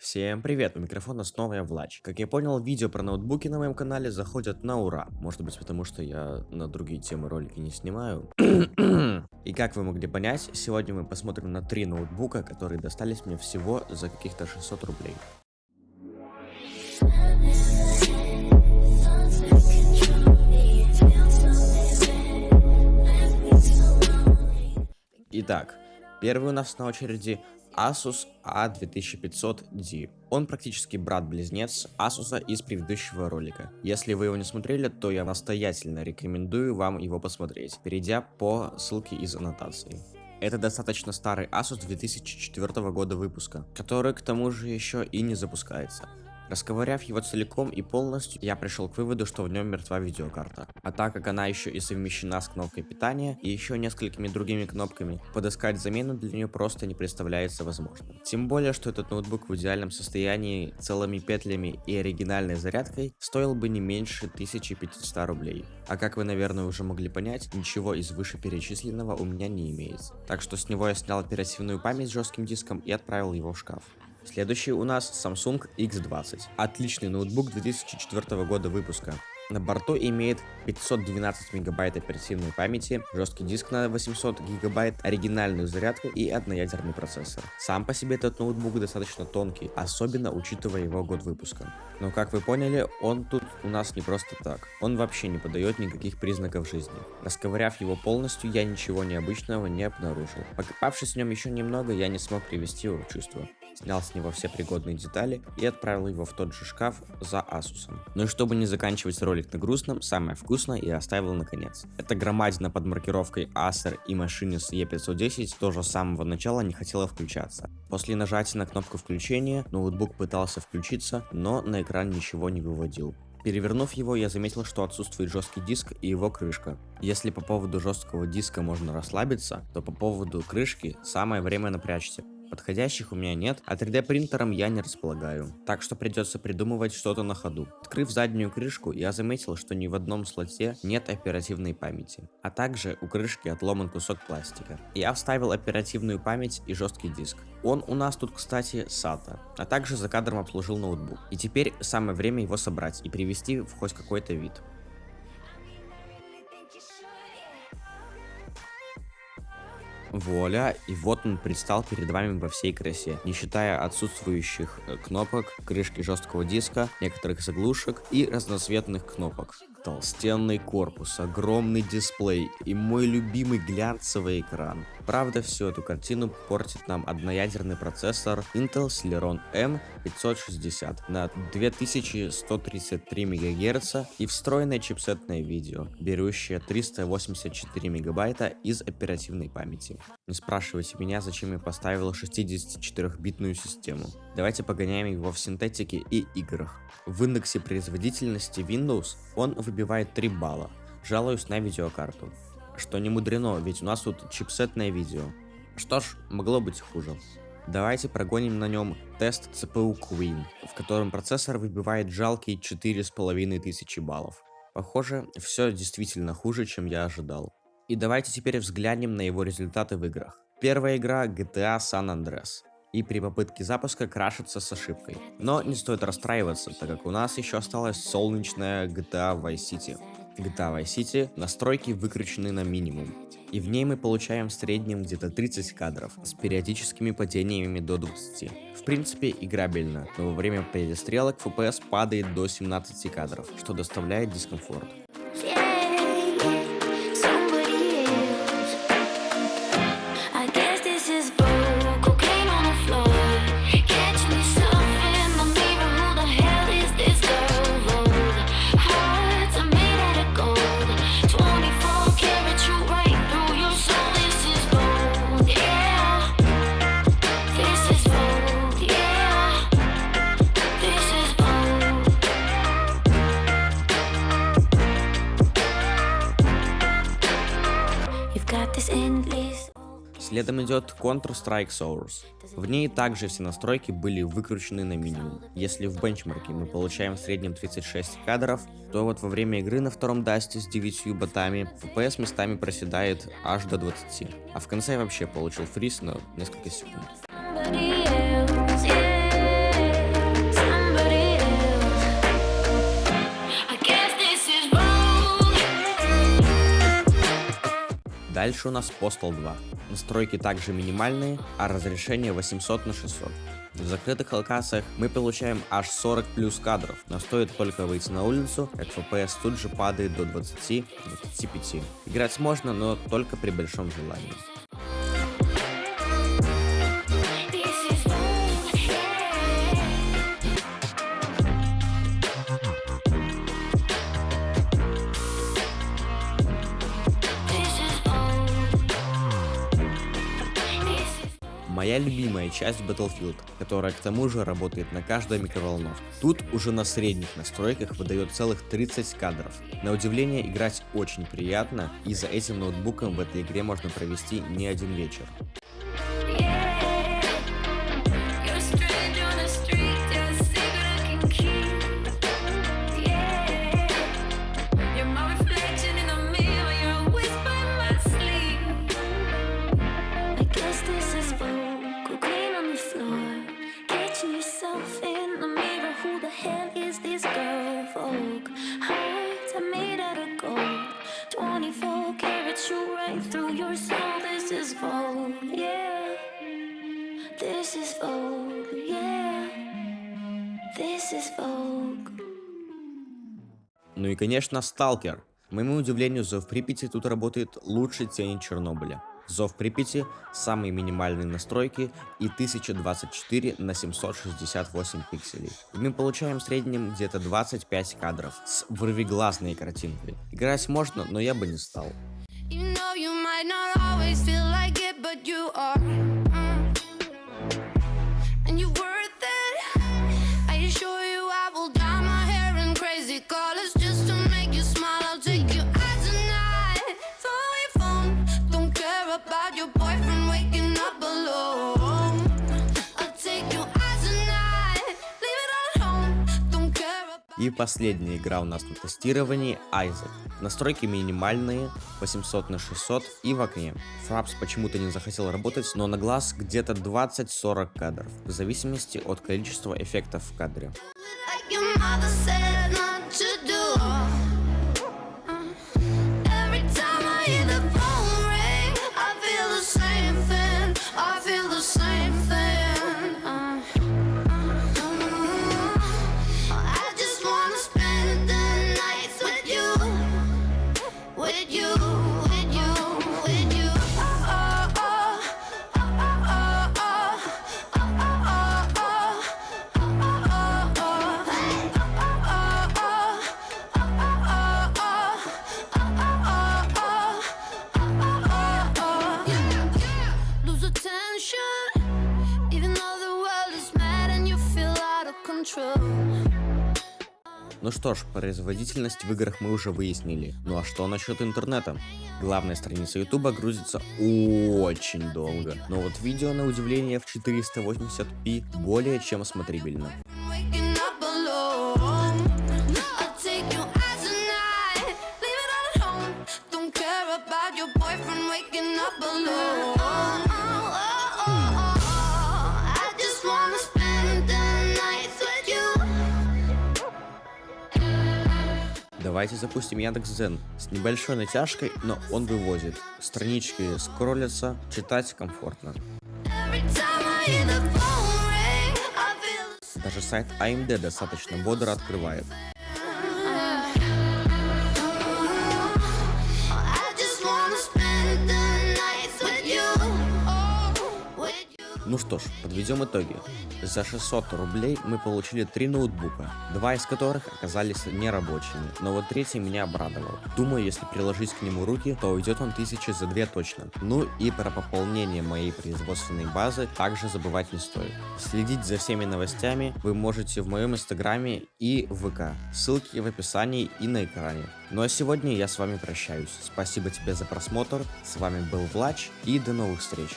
Всем привет, у микрофона снова я Влач. Как я понял, видео про ноутбуки на моем канале заходят на ура. Может быть потому, что я на другие темы ролики не снимаю. И как вы могли понять, сегодня мы посмотрим на 3 ноутбука, которые достались мне всего за каких-то 600 рублей. Итак, первый у нас на очереди Asus A2500D. Он практически брат-близнец Asus из предыдущего ролика. Если вы его не смотрели, то я настоятельно рекомендую вам его посмотреть, перейдя по ссылке из аннотации. Это достаточно старый Asus 2004 года выпуска, который к тому же еще и не запускается. Расковыряв его целиком и полностью, я пришел к выводу, что в нем мертва видеокарта. А так как она еще и совмещена с кнопкой питания и еще несколькими другими кнопками, подыскать замену для нее просто не представляется возможным. Тем более, что этот ноутбук в идеальном состоянии, целыми петлями и оригинальной зарядкой, стоил бы не меньше 1500 рублей. А как вы, наверное, уже могли понять, ничего из вышеперечисленного у меня не имеется. Так что с него я снял оперативную память с жестким диском и отправил его в шкаф. Следующий у нас Samsung X20. Отличный ноутбук 2004 года выпуска. На борту имеет 512 мегабайт оперативной памяти, жесткий диск на 800 гигабайт, оригинальную зарядку и одноядерный процессор. Сам по себе этот ноутбук достаточно тонкий, особенно учитывая его год выпуска. Но как вы поняли, он тут у нас не просто так. Он вообще не подает никаких признаков жизни. Расковыряв его полностью, я ничего необычного не обнаружил. Покопавшись в нем еще немного, я не смог привести его в чувство. Снял с него все пригодные детали и отправил его в тот же шкаф за Asus. Ну и чтобы не заканчивать ролик на грустном, самое вкусное я оставил наконец. Эта громадина под маркировкой Acer и Machinist E510 тоже с самого начала не хотела включаться. После нажатия на кнопку включения ноутбук пытался включиться, но на экран ничего не выводил. Перевернув его, я заметил, что отсутствует жесткий диск и его крышка. Если по поводу жесткого диска можно расслабиться, то по поводу крышки самое время напрячься. Подходящих у меня нет, а 3D принтером я не располагаю, так что придется придумывать что-то на ходу. Открыв заднюю крышку, я заметил, что ни в одном слоте нет оперативной памяти, а также у крышки отломан кусок пластика. Я вставил оперативную память и жесткий диск. Он у нас тут, кстати, SATA, а также за кадром обслужил ноутбук. И теперь самое время его собрать и привести в хоть какой-то вид. Вуаля, и вот он предстал перед вами во всей красе, не считая отсутствующих кнопок, крышки жесткого диска, некоторых заглушек и разноцветных кнопок. Толстенный корпус, огромный дисплей и мой любимый глянцевый экран. Правда, всю эту картину портит нам одноядерный процессор Intel Celeron M560 на 2133 МГц и встроенное чипсетное видео, берущее 384 мегабайта из оперативной памяти. Не спрашивайте меня, зачем я поставил 64-битную систему. Давайте погоняем его в синтетике и играх. В индексе производительности Windows он выбивает 3 балла. Жалуюсь на видеокарту. Что не мудрено, ведь у нас тут чипсетное видео. Что ж, могло быть хуже. Давайте прогоним на нем тест CPU Queen, в котором процессор выбивает жалкие 4500 баллов. Похоже, все действительно хуже, чем я ожидал. И давайте теперь взглянем на его результаты в играх. Первая игра GTA San Andreas. И при попытке запуска крашится с ошибкой. Но не стоит расстраиваться, так как у нас еще осталась солнечная GTA Vice City. GTA Vice City настройки выкручены на минимум. И в ней мы получаем в среднем где-то 30 кадров, с периодическими падениями до 20. В принципе, играбельно, но во время перестрелок FPS падает до 17 кадров, что доставляет дискомфорт. Следом идет Counter-Strike Source. В ней также все настройки были выкручены на минимум. Если в бенчмарке мы получаем в среднем 36 кадров, то вот во время игры на втором дасте с 9 ботами FPS местами проседает аж до 20. А в конце я вообще получил фриз на несколько секунд. Дальше у нас Postal 2. Настройки также минимальные, а разрешение 800 на 600. В закрытых локациях мы получаем аж 40 плюс кадров, но стоит только выйти на улицу, как FPS тут же падает до 20-25. Играть можно, но только при большом желании. Моя любимая часть Battlefield, которая к тому же работает на каждой микроволновке. Тут уже на средних настройках выдает целых 30 кадров. На удивление, играть очень приятно, и за этим ноутбуком в этой игре можно провести не один вечер. Ну и конечно Сталкер. К моему удивлению, Зов Припяти тут работает лучше Тени Чернобыля. Зов Припяти, самые минимальные настройки и 1024 на 768 пикселей. И мы получаем в среднем где-то 25 кадров с вырвиглазной картинкой. Играть можно, но я бы не стал. И последняя игра у нас на тестировании — Isaac. Настройки минимальные, 800 на 600 и в окне. Fraps почему-то не захотел работать, но на глаз где-то 20-40 кадров, в зависимости от количества эффектов в кадре. Ну что ж, производительность в играх мы уже выяснили. Ну а что насчет интернета? Главная страница YouTube грузится очень долго. Но вот видео, на удивление, в 480p более чем смотрибельно. Давайте запустим Яндекс.Дзен с небольшой натяжкой, но он вывозит. Странички скроллятся, читать комфортно. Даже сайт AMD достаточно бодро открывает. Ну что ж, подведем итоги. За 600 рублей мы получили 3 ноутбука, 2 из которых оказались нерабочими, но вот третий меня обрадовал. Думаю, если приложить к нему руки, то уйдет он 1000 за 2 точно. Ну и про пополнение моей производственной базы также забывать не стоит. Следить за всеми новостями вы можете в моем инстаграме и в ВК. Ссылки в описании и на экране. Ну а сегодня я с вами прощаюсь. Спасибо тебе за просмотр. С вами был Влач и до новых встреч.